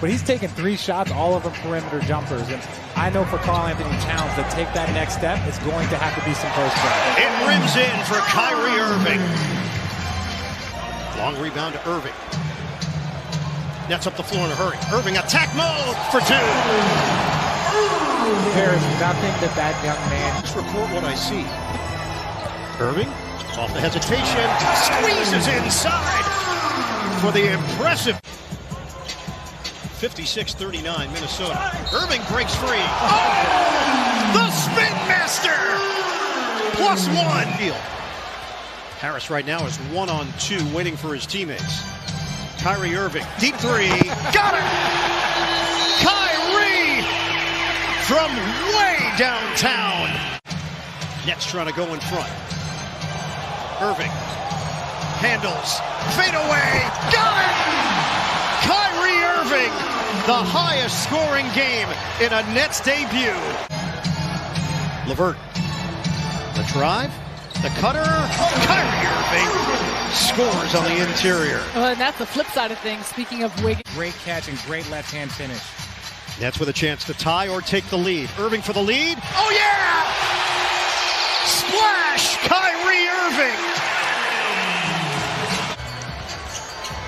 but he's taken 3 shots, all of them perimeter jumpers. And I know for Karl-Anthony Towns to take that next step, it's going to have to be some post play. It rims in for Kyrie Irving. Long rebound to Irving. Nets up the floor in a hurry. Irving attack mode for 2. There is nothing that young man. Just report what I see. Irving, off the hesitation, squeezes inside for the impressive 56-39 Minnesota. Irving breaks free. Oh! The spin master! +1. Deal. Harris right now is 1-on-2 waiting for his teammates. Kyrie Irving, deep 3, got it! Kyrie from way downtown. Nets trying to go in front. Irving handles, fade away, got it! Kyrie Irving, the highest scoring game in a Nets debut. LeVert, the drive, the cutter, Kyrie Irving scores on the interior. Well, and that's the flip side of things, speaking of Wiggins. Great catch and great left-hand finish. Nets with a chance to tie or take the lead. Irving for the lead. Oh, yeah! Splash! Kyrie Irving!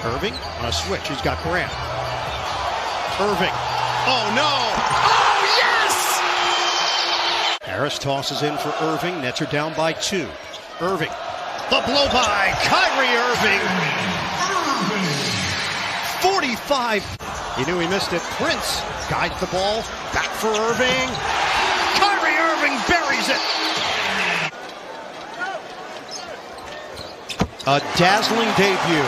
Irving on a switch. He's got Grant. Irving. Oh, no! Oh, yes! Harris tosses in for Irving. Nets are down by 2. Irving. The blow by Kyrie Irving. 45. He knew he missed it. Prince guides the ball. Back for Irving. Kyrie Irving buries it. A dazzling debut.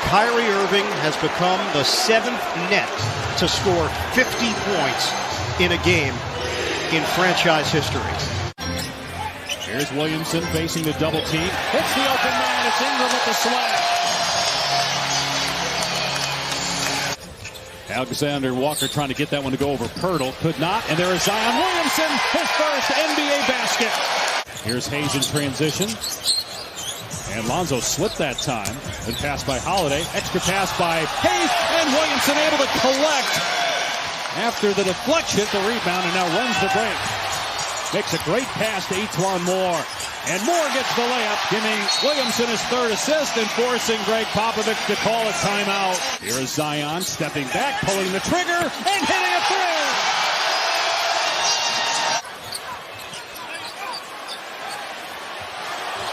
Kyrie Irving has become the 7th net to score 50 points in a game in franchise history. Here's Williamson facing the double team. Hits the open man. It's Ingram with the slash. Alexander Walker trying to get that one to go over Pirtle. Could not. And there is Zion Williamson, his first NBA basket. Here's Hayes in transition. And Lonzo slipped that time. Then pass by Holiday. Extra pass by Hayes. And Williamson able to collect after the deflection, the rebound, and now runs the break. Makes a great pass to Etuan Moore. And Moore gets the layup, giving Williamson his 3rd assist and forcing Greg Popovich to call a timeout. Here is Zion stepping back, pulling the trigger, and hitting a 3.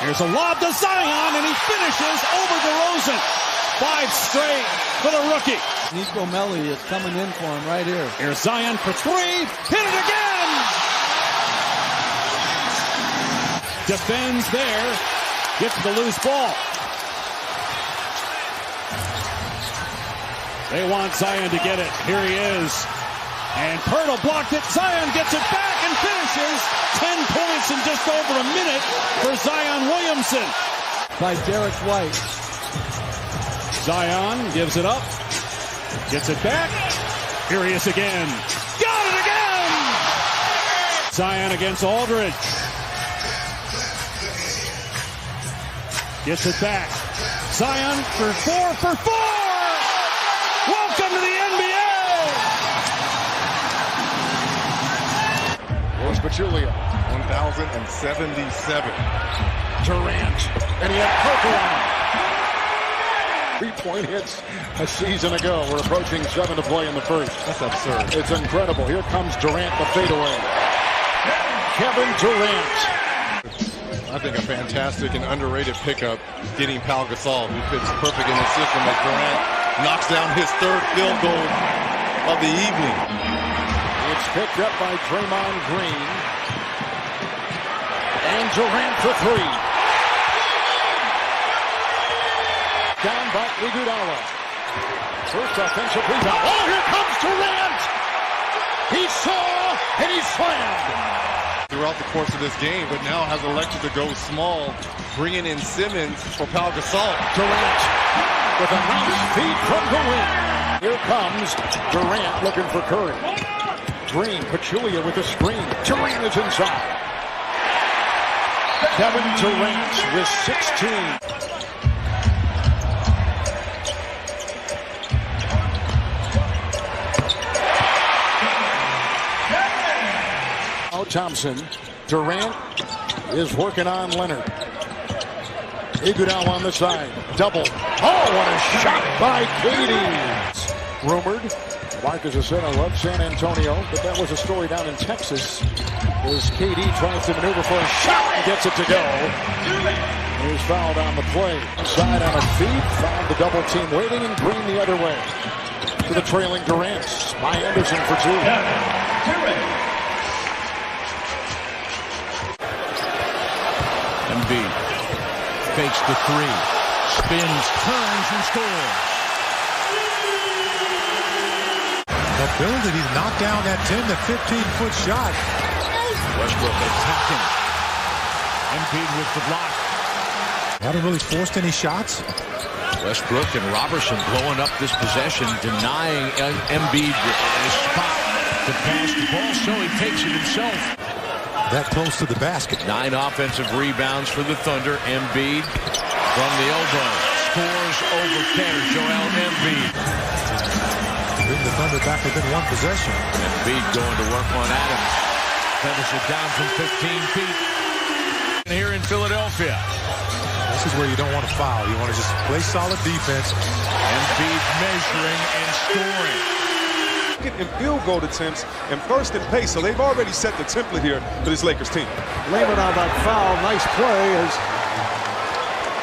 Here's a lob to Zion, and he finishes over DeRozan. 5 straight for the rookie. Nico Melli is coming in for him right here. Here's Zion for 3. Hit it again! Defends there. Gets the loose ball. They want Zion to get it. Here he is. And Pirtle blocked it. Zion gets it back and finishes. 10 points in just over a minute for Zion Williamson. By Derek White. Zion gives it up. Gets it back. Here he is again. Got it again! Zion against Aldridge. Gets it back. Zion for 4 for 4! Welcome to the NBA! Rose Pachulia, 1,077. Durant, and he had purple on him. 3-point hits a season ago. We're approaching 7 to play in the first. That's absurd. It's incredible. Here comes Durant, the fadeaway. Kevin Durant. I think a fantastic and underrated pickup getting Pau Gasol, who fits perfect in the system as Durant knocks down his 3rd field goal of the evening. It's picked up by Draymond Green. And Durant for 3. Down by Iguodala. First offensive rebound. Oh, here comes Durant! He saw and he slammed. Throughout the course of this game, but now has elected to go small, bringing in Simmons for Pau Gasol. Durant with a nice feed from the wing. Here comes Durant looking for Curry. Green, Pachulia with the screen. Durant is inside. Kevin Durant with 16. Thompson. Durant is working on Leonard. Iguodala on the side. Double. Oh, what a shot by KD. Rumored. Marcus has said, I love San Antonio, but that was a story down in Texas as KD tries to maneuver for a shot and gets it to go. He's fouled on the play. Side on a feed. Found the double team waiting, and Green the other way. To the trailing Durant. By Anderson for two. Embiid fakes the three. Spins, turns, and scores. Ability to knock down that 10 to 15-foot shot. Westbrook attacking. Embiid with the block. Haven't really forced any shots. Westbrook and Robertson blowing up this possession, denying Embiid a spot to pass the ball, so he takes it himself. That close to the basket. 9 offensive rebounds for the Thunder. Embiid from the elbow scores over Cantor. Joel Embiid. Bring the Thunder back within one possession. Embiid going to work on Adams. Finish it down from 15 feet. Here in Philadelphia. This is where you don't want to foul. You want to just play solid defense. Embiid measuring and scoring. In field goal attempts and first in pace, so they've already set the template here for this Lakers team. Lehman on that foul. Nice play as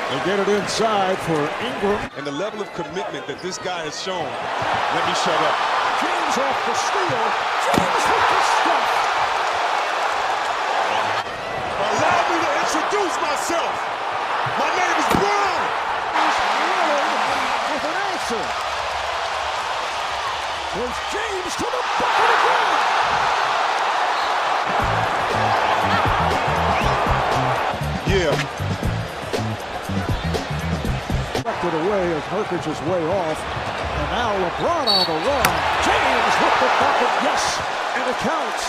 they get it inside for Ingram. And the level of commitment that this guy has shown. Let me shut up. James off the steal. James with the stuff. Allow me to introduce myself. My name is Brown. With an answer. There's James to the bucket again. Yeah. It away as Nurkic is way off. And now LeBron on the run. James with the bucket, yes, and it counts.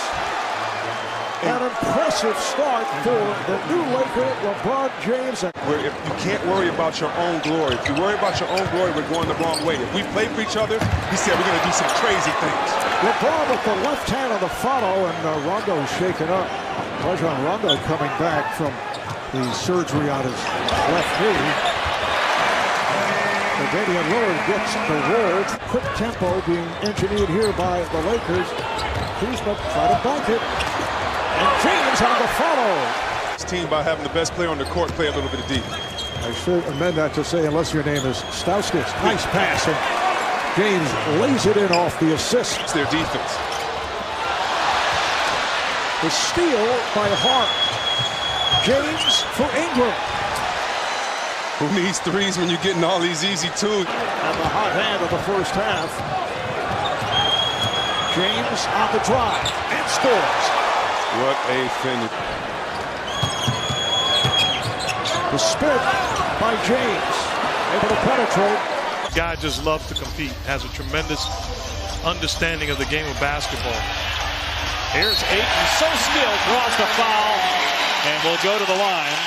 An impressive start for the new Laker, LeBron James. Where if you can't worry about your own glory, if you worry about your own glory, we're going the wrong way. If we play for each other, he said we're going to do some crazy things. LeBron with the left hand on the follow, and Rondo shaken up. Rajon Rondo coming back from the surgery on his left knee. Damian Lillard gets the roll. Quick tempo being engineered here by the Lakers. Kuzma try to bank it. And James on the follow. This team, by having the best player on the court, play a little bit of deep. I should amend that to say, unless your name is Stauskas. Nice pass. And James lays it in off the assist. It's their defense. The steal by Hart. James for Ingram. Who needs threes when you're getting all these easy twos? And the hot hand of the first half. James on the drive and scores. What a finish. The spin by James. Able to penetrate. Guy just loves to compete. Has a tremendous understanding of the game of basketball. Here's Ayton, so skilled, draws the foul, and will go to the line.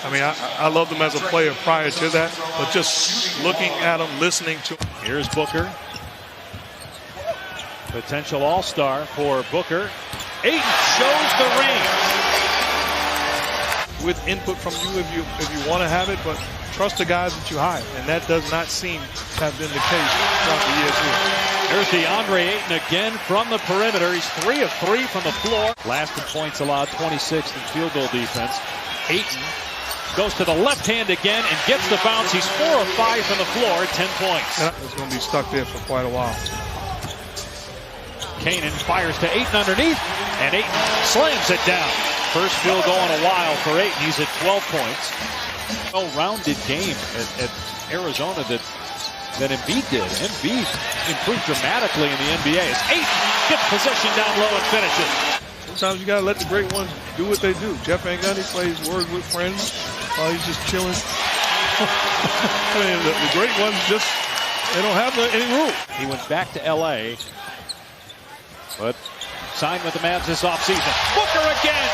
I mean, I loved him as a player prior to that, but just looking at him, listening to him. Here's Booker. Potential all-star for Booker. Ayton shows the range. With input from you if you want to have it, but trust the guys that you hire, and that does not seem to have been the case throughout the years here. Here's DeAndre Ayton again from the perimeter. He's 3 of 3 from the floor. Last in points allowed, 26th in field goal defense. Ayton goes to the left hand again and gets the bounce. He's 4 of 5 from the floor, 10 points. It's going to be stuck there for quite a while. Kanan fires to Ayton underneath, and Ayton slams it down. First field goal in a while for Ayton. He's at 12 points. Well-rounded game at Arizona that Embiid did. Embiid improved dramatically in the NBA as Ayton gets possession down low and finishes. Sometimes you got to let the great ones do what they do. Jeff Van Gundy plays Words with Friends while he's just chilling. I mean, the great ones just, they don't have any room. He went back to L.A., but signed with the Mavs this offseason. Booker again!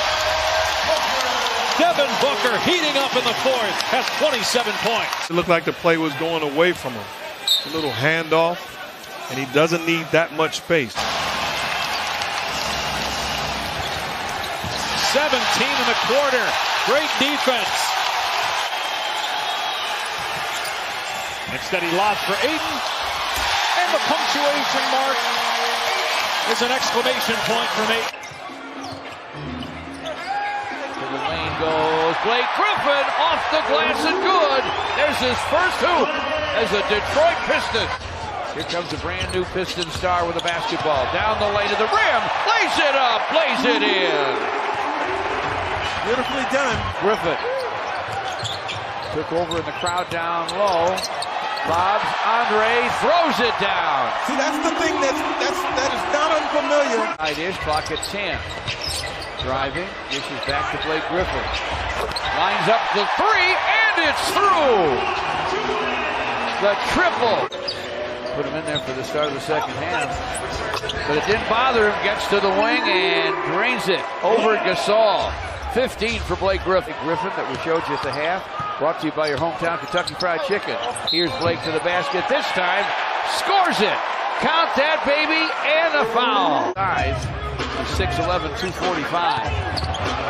Devin Booker heating up in the fourth, has 27 points. It looked like the play was going away from him. A little handoff, and he doesn't need that much space. 17 in the quarter. Great defense. Instead, he lobs for Aiden. And the punctuation mark is an exclamation point for me. To the lane goes Blake Griffin, off the glass and good. There's his first hoop as a Detroit Piston. Here comes a brand new Piston star with a basketball. Down the lane to the rim, lays it up, lays it in. Beautifully done. Griffin took over in the crowd down low. Bobs, Andre throws it down. See, that's the thing that is not unfamiliar. It is clock at 10. Driving, dishes back to Blake Griffin. Lines up the three, and it's through. The triple. Put him in there for the start of the second half. But it didn't bother him. Gets to the wing and drains it over Gasol. 15 for Blake Griffin. Griffin that we showed you at the half. Brought to you by your hometown Kentucky Fried Chicken. Here's Blake to the basket. This time, scores it. Count that, baby, and a foul. Size is 6'11", 245.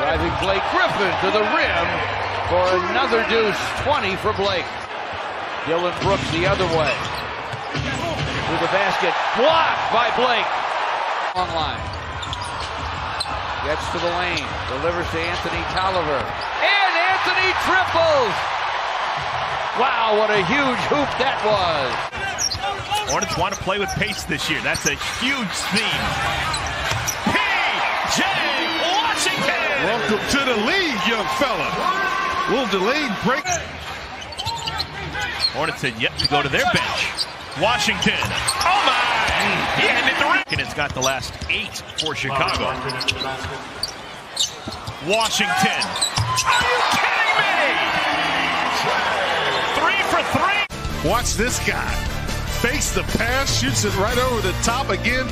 Driving Blake Griffin to the rim for another deuce. 20 for Blake. Dylan Brooks the other way. To the basket. Blocked by Blake. Long line. Gets to the lane. Delivers to Anthony Tolliver. And Anthony triples. Wow, what a huge hoop that was. Hornets want to play with pace this year. That's a huge theme. P.J. Washington. Welcome to the league, young fella. Little delayed break. Hornets had yet to go to their bench. Washington. Oh my! He handed the ring. And it's got the last 8 for Chicago. Washington. Are you kidding me? 3 for 3. Watch this guy. Fakes the pass, shoots it right over the top again.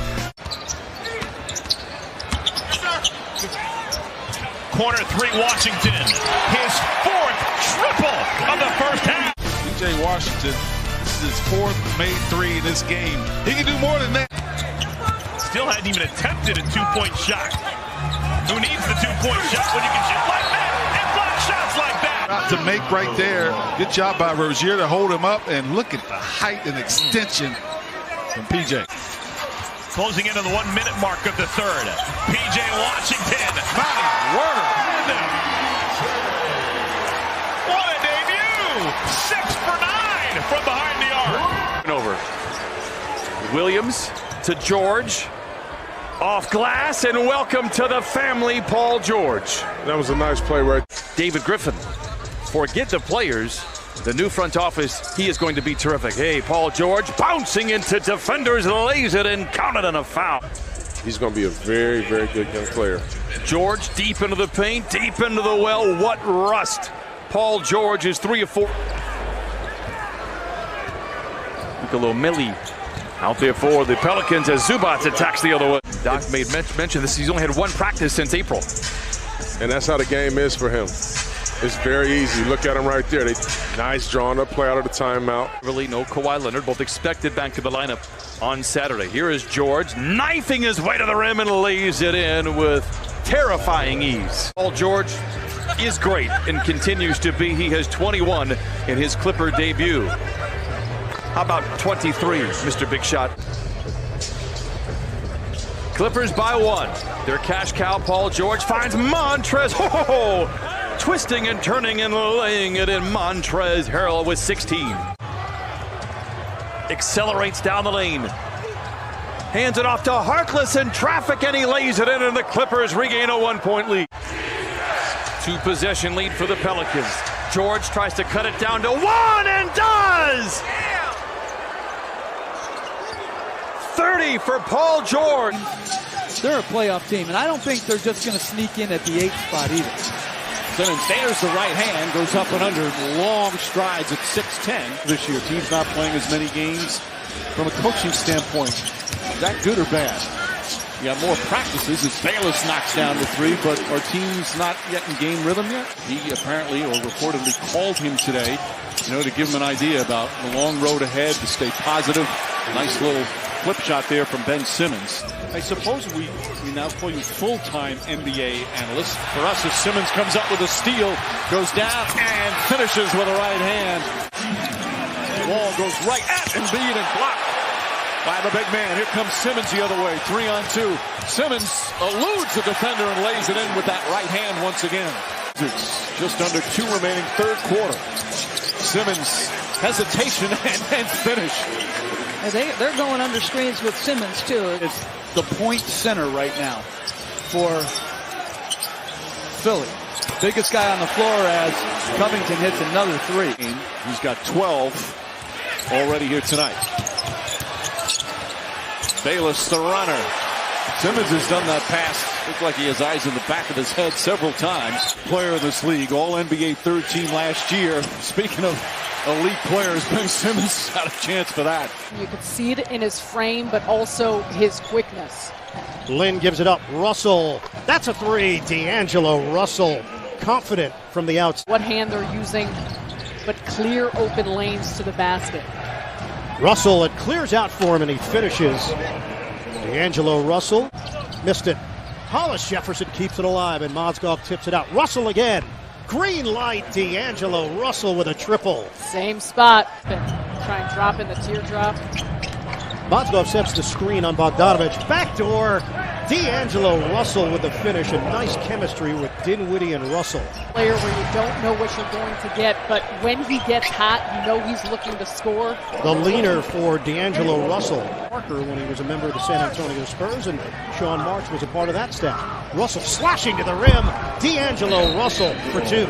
Corner 3, Washington. His 4th triple of the first half. P.J. Washington, this is his 4th made 3 in this game. He can do more than that. Still hadn't even attempted a 2-point shot. Who needs the 2-point shot when you can shoot like that and block shots like that? To make right there. Good job by Rozier to hold him up, and look at the height and extension from P.J. Closing into the 1-minute mark of the third. P.J. Washington. My word. What a debut! 6 for 9 from behind the arc. Over. Williams to George. Off glass, and welcome to the family, Paul George. That was a nice play, right? David Griffin. Forget the players. The new front office, he is going to be terrific. Hey, Paul George bouncing into defenders, lays it and counted on a foul. He's going to be a very, very good young player. George deep into the paint, deep into the well. What rust. Paul George is 3 of 4. Niccolo Milli out there for the Pelicans as Zubats attacks the other way. Doc made mention this. He's only had 1 practice since April. And that's how the game is for him. It's very easy. Look at him right there. Nice drawn up play out of the timeout. Really, no Kawhi Leonard, both expected back to the lineup on Saturday. Here is George knifing his way to the rim and lays it in with terrifying ease. Paul George is great and continues to be. He has 21 in his Clipper debut. How about 23, Mr. Big Shot? Clippers by 1. Their cash cow, Paul George, finds Montrezl. Oh, twisting and turning and laying it in. Montrezl Harrell with 16. Accelerates down the lane. Hands it off to Harkless in traffic, and he lays it in, and the Clippers regain a 1-point lead. 2-possession lead for the Pelicans. George tries to cut it down to 1 and does! 30 for Paul George. They're a playoff team, and I don't think they're just going to sneak in at the 8th spot either. Simmons there's the right hand, goes up and under long strides at 6'10". This year, team's not playing as many games from a coaching standpoint. Is that good or bad? You got more practices as Bayless knocks down the 3, but our team's not yet in game rhythm yet. He apparently or reportedly called him today, to give him an idea about the long road ahead, to stay positive. Nice little flip shot there from Ben Simmons. I suppose we now call you full-time NBA analyst. For us, as Simmons comes up with a steal, goes down and finishes with a right hand. Wall goes right at Embiid and blocked by the big man. Here comes Simmons the other way, 3-on-2. Simmons eludes the defender and lays it in with that right hand once again. It's just under 2 remaining third quarter. Simmons hesitation and finish. They're going under screens with Simmons too. It's the point center right now for Philly. Biggest guy on the floor as Covington hits another 3. He's got 12 already here tonight. Bayless, the runner. Simmons has done that pass. Looked like he has eyes in the back of his head several times. Player of this league, all-NBA third team last year. Speaking of elite players, Ben Simmons got a chance for that. You could see it in his frame, but also his quickness. Lynn gives it up. Russell. That's a 3. D'Angelo Russell. Confident from the outside. What hand they're using, but clear open lanes to the basket. Russell, it clears out for him and he finishes. D'Angelo Russell missed it. Hollis Jefferson keeps it alive and Mozgov tips it out. Russell again. Green light. D'Angelo Russell with a triple. Same spot. Try and drop in the teardrop. Mozgov sets the screen on Bogdanovich. Backdoor. D'Angelo Russell with the finish and nice chemistry with Dinwiddie and Russell. Player where you don't know what you're going to get, but when he gets hot, you know he's looking to score. The leaner for D'Angelo Russell. Parker when he was a member of the San Antonio Spurs, and Sean Marks was a part of that staff. Russell slashing to the rim. D'Angelo Russell for 2.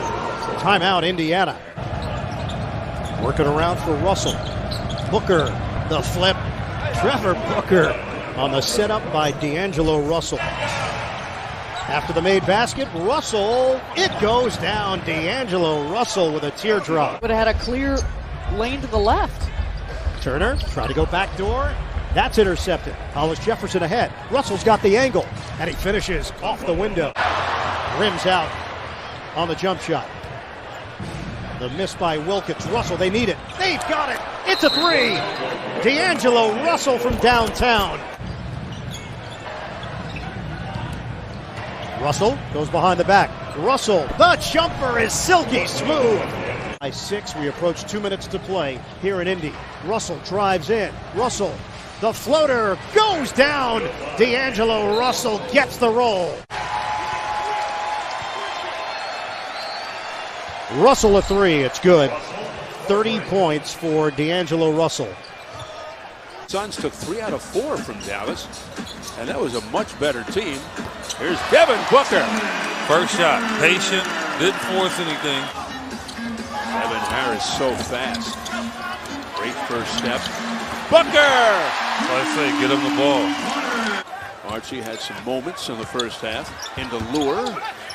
Timeout, Indiana. Working around for Russell. Booker, the flip. Trevor Booker on the setup by D'Angelo Russell. After the made basket, Russell, it goes down. D'Angelo Russell with a teardrop. Would have had a clear lane to the left. Turner trying to go backdoor. That's intercepted. Hollis Jefferson ahead. Russell's got the angle, and he finishes off the window. Rims out on the jump shot. The miss by Wilkins. Russell, they need it. They've got it. It's a 3. D'Angelo Russell from downtown. Russell goes behind the back. Russell, the jumper is silky smooth. By 6, we approach 2 minutes to play here in Indy. Russell drives in. Russell, the floater goes down. D'Angelo Russell gets the roll. Russell a 3, it's good. 30 points for D'Angelo Russell. Suns took 3 out of 4 from Dallas, and that was a much better team. Here's Devin Booker. First shot, patient, didn't force anything. Devin Harris so fast. Great first step. Booker! So I say, get him the ball. Archie had some moments in the first half. Into Lure.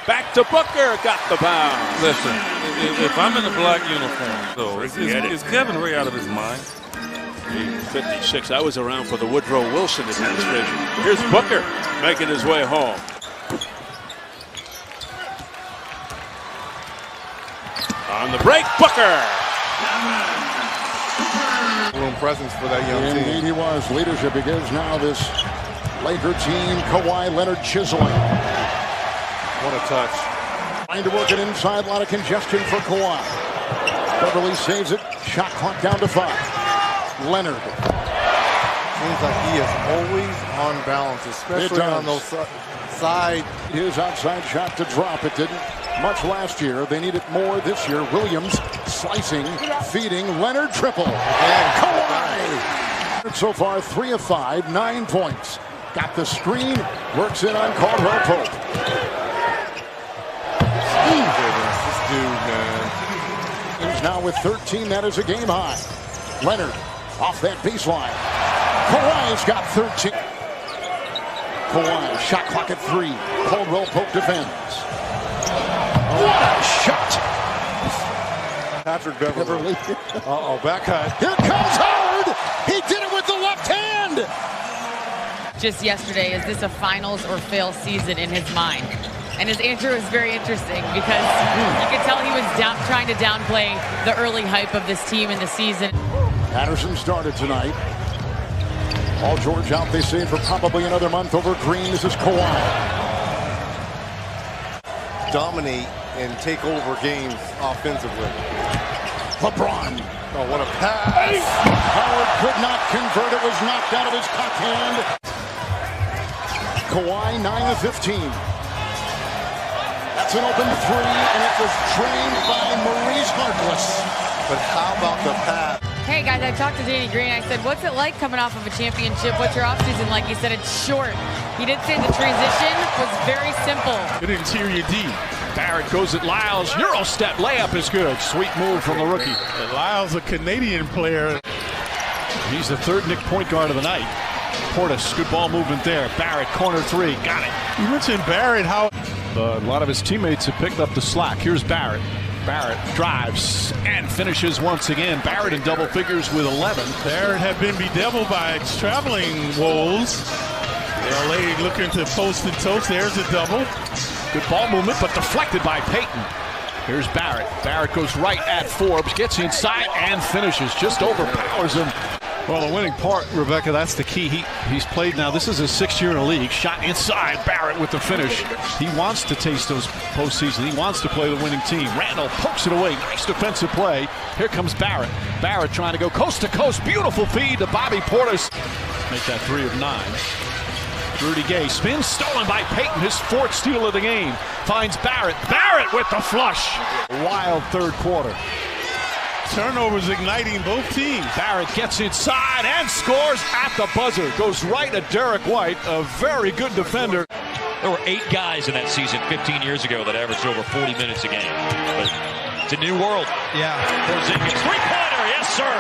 Back to Booker, got the bounce. Listen, if I'm in a black uniform, though, is Kevin Ray out of his mind? 56. I was around for the Woodrow Wilson administration. Here's Booker making his way home. On the break, Booker. Room presence for that young team. Indeed he was. Leadership begins now. This Laker team, Kawhi Leonard chiseling. What a touch. Trying to work it inside. A lot of congestion for Kawhi. Beverly saves it. Shot clock down to 5. Leonard. Seems like he is always on balance, especially on those side. His outside shot to drop. It didn't much last year. They need it more this year. Williams slicing, feeding. Leonard triple. And Kawhi. So far 3 of 5, 9 points. Got the screen. Works in on Caldwell Pope. This dude, man. He's now with 13. That is a game high. Leonard off that baseline. Kawhi's got 13. Kawhi, shot clock at 3. Caldwell Pope defends. What a shot! Patrick Beverly. Uh-oh, back cut. Here comes Howard! He did it with the left hand! Just yesterday, is this a finals or fail season in his mind? And his answer was very interesting because you could tell he was trying to downplay the early hype of this team in the season. Patterson started tonight. Paul George out, they say, for probably another month over Green. This is Kawhi. Dominate and take over games offensively. LeBron. Oh, what a pass. Howard could not convert. It was knocked out of his cock hand. Kawhi, 9 of 15. That's an open three, and it was trained by Maurice Harkless. But how about the pass? Hey guys, I talked to Danny Green. I said, what's it like coming off of a championship? What's your offseason like? He said it's short. He did say the transition was very simple. Good interior D. Barrett goes at Lyles. Euro step layup is good. Sweet move from the rookie. And Lyles, a Canadian player. He's the third Knick point guard of the night. Portis, good ball movement there. Barrett, corner three, got it. You mentioned Barrett, how a lot of his teammates have picked up the slack. Here's Barrett. Barrett drives and finishes once again. Barrett in double figures with 11. Barrett had been bedeviled by traveling woes. LA looking to post and toast. There's a double. Good ball movement, but deflected by Payton. Here's Barrett. Barrett goes right at Forbes, gets inside and finishes. Just overpowers him. Well, the winning part, Rebecca, that's the key. He's played now. This is his 6th year in the league. Shot inside. Barrett with the finish. He wants to taste those postseason. He wants to play the winning team. Randall pokes it away. Nice defensive play. Here comes Barrett. Barrett trying to go coast to coast. Beautiful feed to Bobby Portis. Make that 3 of 9. Rudy Gay spins, stolen by Payton, his 4th steal of the game. Finds Barrett. Barrett with the flush. Wild third quarter. Turnovers igniting both teams. Barrett gets inside and scores at the buzzer. Goes right at Derek White, a very good defender. There were 8 guys in that season 15 years ago that averaged over 40 minutes a game. But it's a new world. Yeah. Porzingis, three-pointer, yes sir.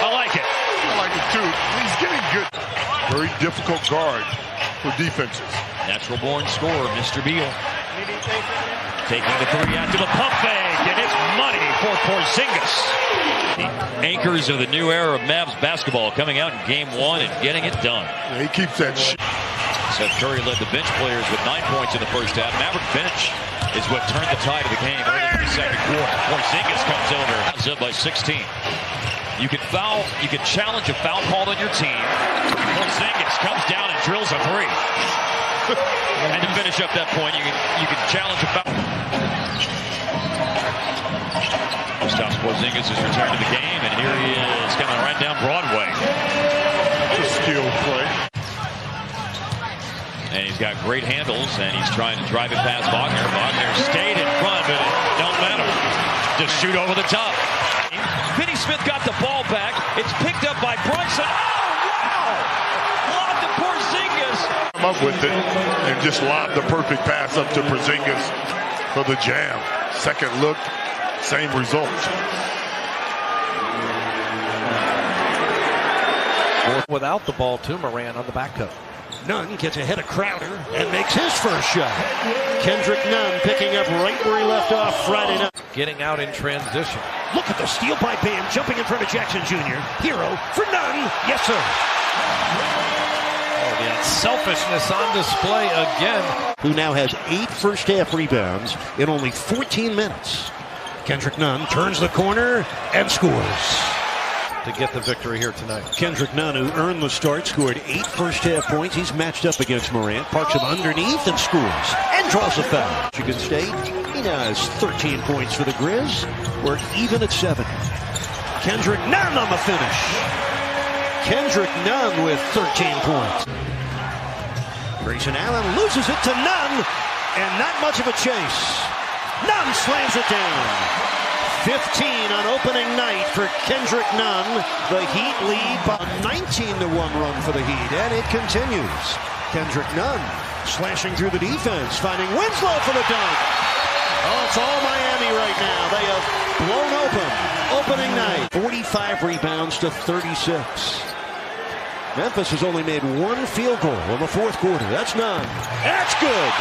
I like it. I like it too. He's getting good. Very difficult guard for defenses. Natural-born scorer, Mr. Beal. Taking the 3 after the pump fake, and it's money for Porzingis. The anchors of the new era of Mavs basketball coming out in game 1 and getting it done. Yeah, he keeps that Seth Curry led the bench players with 9 points in the first half. Maverick bench is what turned the tide of the game early in the second quarter. Porzingis comes over, comes up by 16. You can foul, you can challenge a foul called on your team. Porzingis comes down and drills a 3. And to finish up that point, you can challenge a foul. Stops Porzingis' return to the game, and here he is coming right down Broadway. a steal play. And he's got great handles, and he's trying to drive it past Wagner. Wagner stayed in front, but it don't matter. Just shoot over the top. Finney Smith got the ball back. It's picked up by Brunson. Oh, wow! Lob to Porzingis. Come up with it and just lob the perfect pass up to Porzingis for the jam. Second look, same result. Without the ball to Moran on the back cut. Nunn gets ahead of Crowder and makes his first shot. Kendrick Nunn picking up right where he left off Friday night. Getting out in transition. Look at the steal by Bam, jumping in front of Jackson Jr. Hero for Nunn. Yes, sir. Oh, the unselfishness on display again. Who now has 8 first-half rebounds in only 14 minutes. Kendrick Nunn turns the corner and scores. To get the victory here tonight. Kendrick Nunn, who earned the start, scored 8 first-half points. He's matched up against Morant, parks him underneath and scores, and draws a foul. Michigan State, he now has 13 points for the Grizz. We're even at 7. Kendrick Nunn on the finish. Kendrick Nunn with 13 points. Grayson Allen loses it to Nunn, and not much of a chase. Nunn slams it down. 15 on opening night for Kendrick Nunn. The Heat lead by a 19-1 run for the Heat, and it continues. Kendrick Nunn slashing through the defense, finding Winslow for the dunk. Oh, it's all Miami right now. They have blown open opening night. 45 rebounds to 36. Memphis has only made 1 field goal in the fourth quarter. That's Nunn. That's good.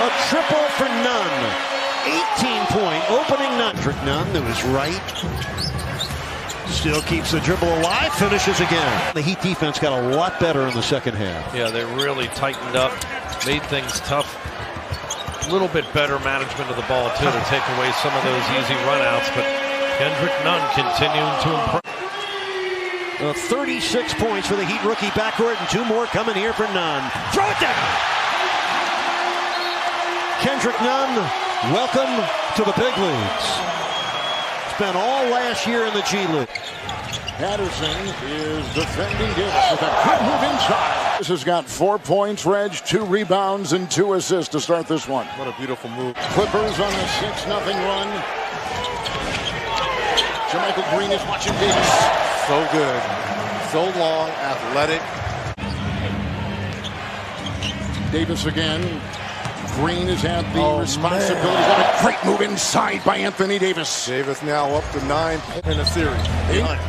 A triple for Nunn. 18-point opening night. Kendrick Nunn, to his right. Still keeps the dribble alive, finishes again. The Heat defense got a lot better in the second half. Yeah, they really tightened up, made things tough. A little bit better management of the ball, too, to take away some of those easy runouts. But Kendrick Nunn continuing to impress. 36 points for the Heat rookie backcourt, and 2 more coming here for Nunn. Throw it down! Kendrick Nunn, welcome to the big leagues. Spent all last year in the G League. Patterson is defending Davis with a good move inside. This has got 4 points, Reg, 2 rebounds, and 2 assists to start this one. What a beautiful move. Clippers on a 6-0 run. Jermichael Green is watching Davis. So good. So long, athletic. Davis again. Green has had the responsibility. What a great move inside by Anthony Davis. Davis now up to 9 in the series.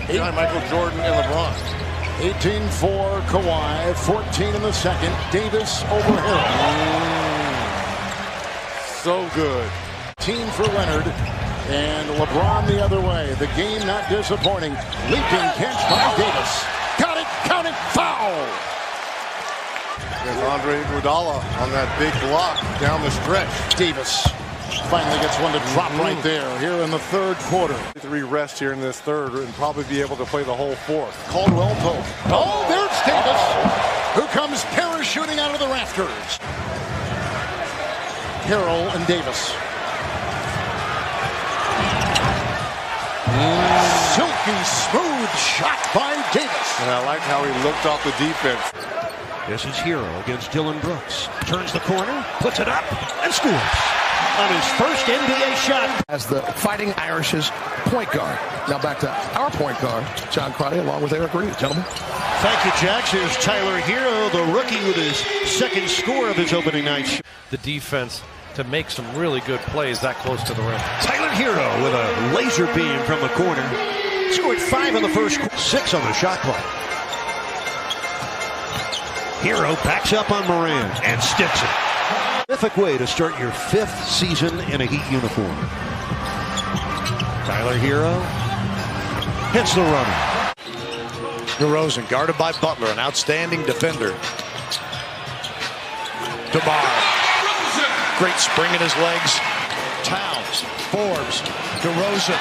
Behind Michael Jordan and LeBron. 18-4 Kawhi, 14 in the second. Davis over Hill. So good. Team for Leonard. And LeBron the other way. The game not disappointing. Leaping catch by Davis. Got it, count it, foul! There's Andre Iguodala on that big block down the stretch. Davis finally gets one to drop right there here in the third quarter. 3 rests here in this third and probably be able to play the whole fourth. Caldwell Pope. Oh, there's Davis, who comes parachuting out of the rafters. Harrell and Davis. Silky smooth shot by Davis. And I like how he looked off the defense. This is Hero against Dylan Brooks. Turns the corner, puts it up, and scores on his first NBA shot. As the Fighting Irish's point guard. Now back to our point guard, John Crotty, along with Eric Reed. Gentlemen. Thank you, Jax. Here's Tyler Hero, the rookie, with his second score of his opening night. The defense to make some really good plays that close to the rim. Tyler Hero with a laser beam from the corner. Scored 5 in the first, 6 on the shot clock. Hero backs up on Moran and sticks it. Terrific way to start your 5th season in a Heat uniform. Tyler Hero hits the runner. DeRozan guarded by Butler, an outstanding defender. DeMar. Great spring in his legs. Towns, Forbes, DeRozan.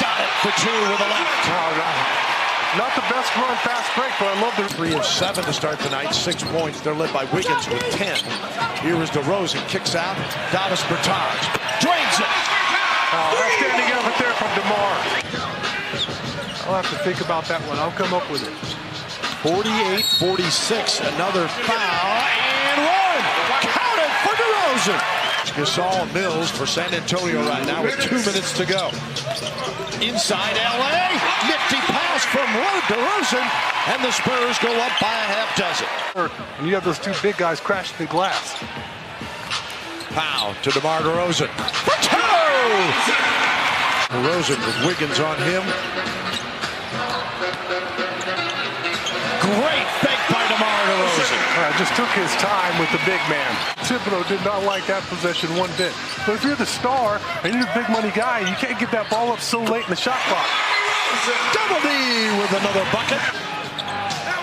Got it for 2 with a left. Not the best run fast break, but I love the 3 of 7 to start tonight, 6 points. They're led by Wiggins with 10. Here is DeRozan, kicks out. Davis Bertans drains it. Outstanding effort there from DeMar. I'll have to think about that one. I'll come up with it. 48-46, another foul, and one. Counted for DeRozan. Gasol and Mills for San Antonio right now with 2 minutes to go. Inside LA, nifty pass from DeRozan, and the Spurs go up by a half dozen. And you have those 2 big guys crashing the glass. Powell to DeMar DeRozan. For 2! DeRozan with Wiggins on him. Great fake by DeMar DeRozan. Just took his time with the big man. Thibodeau did not like that possession one bit. But if you're the star and you're the big money guy, you can't get that ball up so late in the shot clock. Double D with another bucket.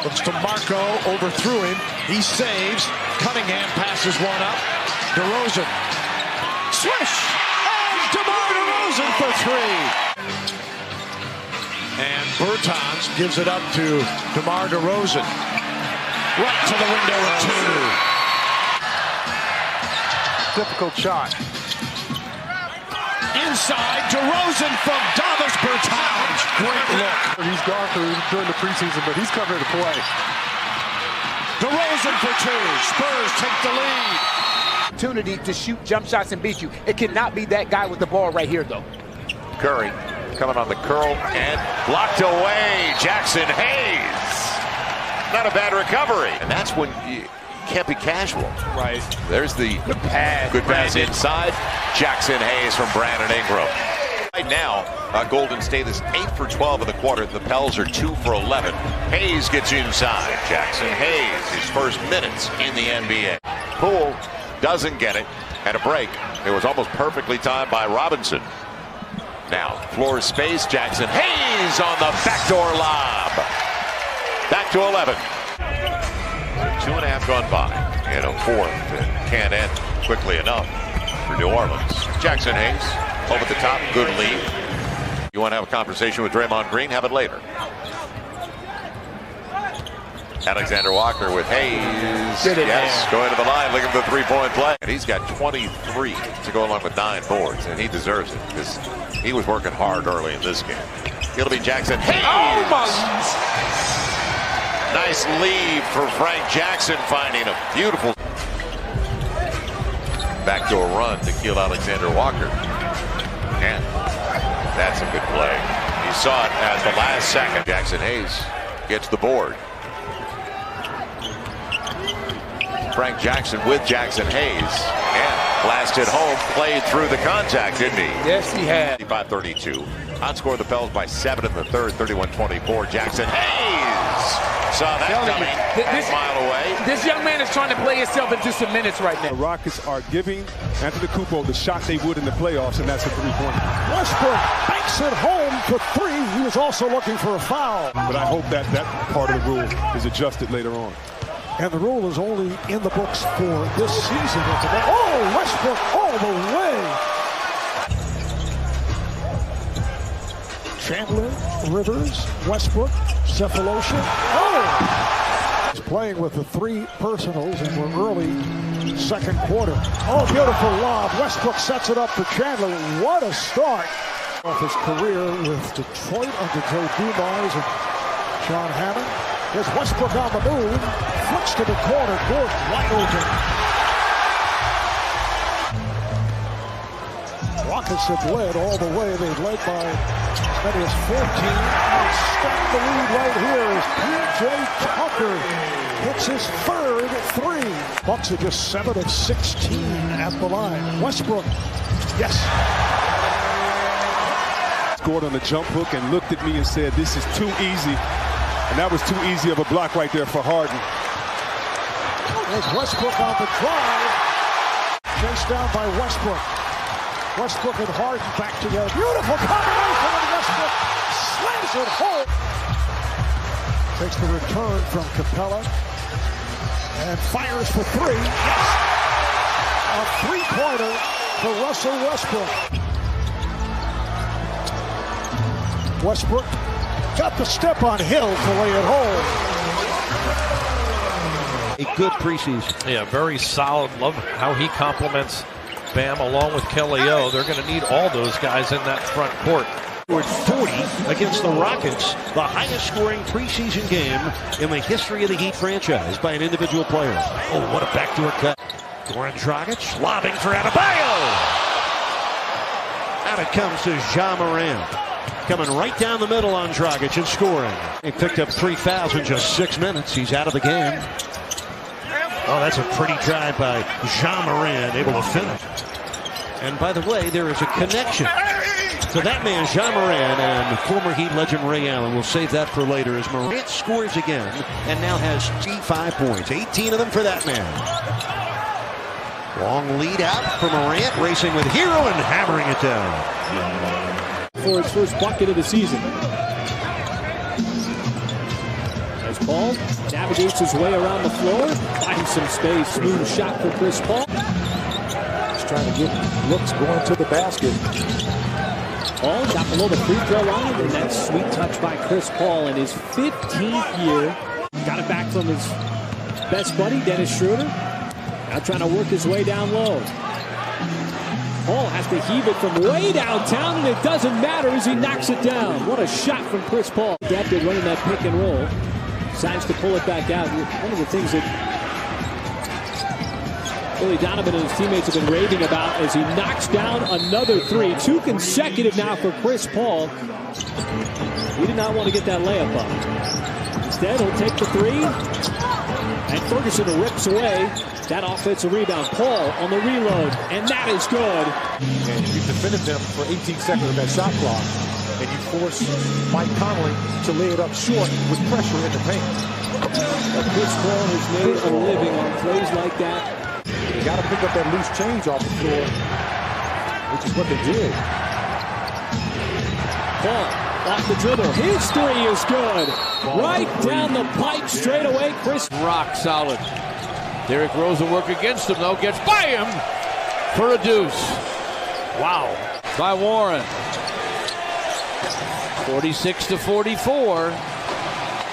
Looks to Marco, overthrew him. He saves. Cunningham passes one up. DeRozan. Swish! And DeMar DeRozan for 3. And Bertans gives it up to DeMar DeRozan. Right to the window at 2. Difficult shot. Inside, DeRozan from Davis Bertans. Great look. He's gone through during the preseason, but he's covering the play. DeRozan for 2. Spurs take the lead. Opportunity to shoot jump shots and beat you. It cannot be that guy with the ball right here, though. Curry coming on the curl and blocked away. Jackson Hayes. Not a bad recovery. And that's when you can't be casual. Right. There's the good pass inside. Jackson Hayes from Brandon Ingram. Right now, Golden State is 8 for 12 in the quarter. The Pels are 2 for 11. Hayes gets inside. Jackson Hayes, his first minutes in the NBA. Poole doesn't get it. And a break. It was almost perfectly timed by Robinson. Now, floor space. Jackson Hayes on the backdoor lob. Back to 11. 2.5 gone by. And a fourth that can't end quickly enough for New Orleans. Jackson Hayes over the top. Good lead. You want to have a conversation with Draymond Green? Have it later. Alexander Walker with Hayes. Yes, going to the line, looking for the three-point play. And he's got 23 to go along with 9 boards, and he deserves it because he was working hard early in this game. It'll be Jackson Hayes. Oh my! Nice lead for Frank Jackson, finding a beautiful backdoor run to kill Alexander Walker. And that's a good play. He saw it at the last second. Jackson Hayes gets the board. Frank Jackson with Jackson Hayes. And blasted home, played through the contact, didn't he? Yes, he had. 35-32. Outscored the Pels by 7 in the third, 31-24. Jackson Hayes saw that coming a mile away. This young man is trying to play himself into some minutes right now. The Rockets are giving Antetokounmpo the shot they would in the playoffs, and that's a three-point. Westbrook banks it home for 3. He was also looking for a foul. But I hope that part of the rule is adjusted later on. And the rule is only in the books for this season. Oh, Westbrook all the way. Chandler, Rivers, Westbrook, Cephalosha. Oh! He's playing with the 3 personals, and we're early second quarter. Oh, beautiful lob. Westbrook sets it up for Chandler. What a start off his career with Detroit under Joe Dumars and John Hammond. Here's Westbrook on the move. Flicks to the corner. Gordon wide open. Rockets have led all the way. They've led by as many as 14. Extend the lead right here as P.J. Tucker hits his third 3. Bucks are just 7 of 16 at the line. Westbrook, yes. Scored on the jump hook and looked at me and said, "This is too easy." And that was too easy of a block right there for Harden. There's Westbrook on the drive. Chased down by Westbrook. Westbrook and Harden back together. Beautiful combination, and Westbrook slams it home. Takes the return from Capella and fires for 3. Yes! A 3-pointer for Russell Westbrook. Westbrook got the step on Hill to lay it home. A good preseason. Yeah, very solid. Love how he complements Bam along with Kelly O. They're going to need all those guys in that front court. 40 against the Rockets, the highest scoring preseason game in the history of the Heat franchise by an individual player. Oh, what a backdoor cut. Goran Dragic lobbing for Adebayo. Out it comes to Ja Morant. Coming right down the middle on Dragic and scoring. He picked up 3 fouls in just 6 minutes. He's out of the game. Oh, that's a pretty drive by Ja Morant, able to finish. And by the way, there is a connection to that man, Ja Morant, and former Heat legend Ray Allen. We'll save that for later as Morant scores again and now has 5 points. 18 of them for that man. Long lead out for Morant, racing with Hero and hammering it down. For his first bucket of the season. As Paul navigates his way around the floor, finds some space, smooth shot for Chris Paul. He's trying to get looks going to the basket. Paul shot below the free throw line, and that sweet touch by Chris Paul in his 15th year. Got it back from his best buddy, Dennis Schroeder. Now trying to work his way down low. Paul has to heave it from way downtown, and it doesn't matter as he knocks it down. What a shot from Chris Paul. Adapted running that pick and roll. Decides to pull it back out. One of the things that Billy Donovan and his teammates have been raving about as he knocks down another 3. 2 consecutive now for Chris Paul. He did not want to get that layup up. Instead, he'll take the 3. And Ferguson rips away that offensive rebound. Paul on the reload, and that is good. And you defended them for 18 seconds of that shot clock, and you force Mike Conley to lay it up short with pressure in the paint. But Chris Paul has made a living on plays like that. You got to pick up that loose change off the floor, which is what they did. Paul off the dribble. His 3 is good. Right down the pipe straight away. Chris rock solid. Derrick Rose will work against him, though. Gets by him for a deuce. Wow. By Warren. 46-44.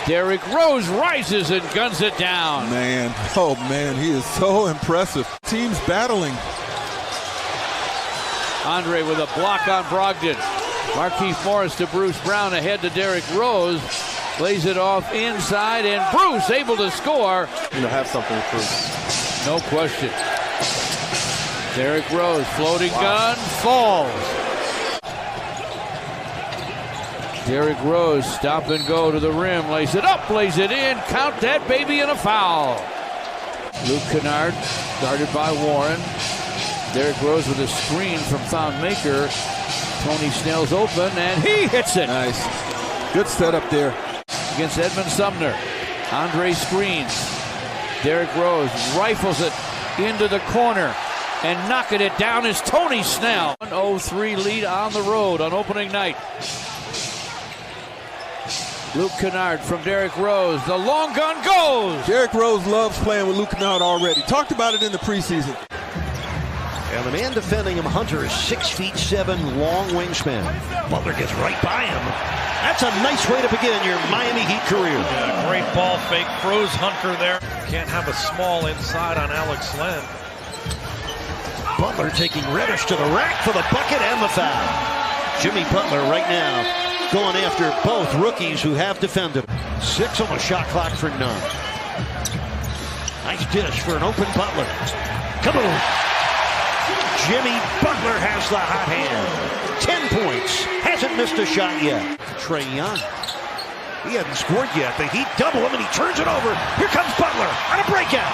Derrick Rose rises and guns it down. Man, oh man, he is so impressive. Team's battling. Andre with a block on Brogdon. Markieff Morris to Bruce Brown, ahead to Derrick Rose. Lays it off inside, and Bruce able to score. Have something to prove. No question. Derrick Rose, floating gun, falls. Derrick Rose, stop and go to the rim, lays it up, lays it in, count that baby, and a foul. Luke Kennard, guarded by Warren. Derrick Rose with a screen from Thonmaker. Tony Snell's open, and he hits it. Nice. Good setup there. Against Edmund Sumner. Andre screens. Derrick Rose rifles it into the corner, and knocking it down is Tony Snell. 1-0-3 lead on the road on opening night. Luke Kennard from Derrick Rose. The long gun goes. Derrick Rose loves playing with Luke Kennard already. Talked about it in the preseason. And the man defending him, Hunter, is 6'7", long wingspan. Butler gets right by him. That's a nice way to begin your Miami Heat career. Yeah, great ball fake. Froze Hunter there. Can't have a small inside on Alex Len. Butler taking Reddish to the rack for the bucket and the foul. Jimmy Butler right now going after both rookies who have defended. 6 on the shot clock for none. Nice dish for an open Butler. Kaboom! Jimmy Butler has the hot hand. 10 points. Hasn't missed a shot yet. Trae Young. He hasn't scored yet. The Heat double him, and he turns it over. Here comes Butler on a breakout.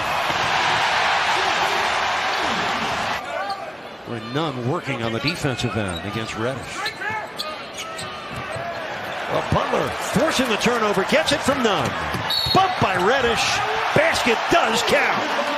Nunn working on the defensive end against Reddish. Well, Butler forcing the turnover. Gets it from Nunn. Bumped by Reddish. Basket does count.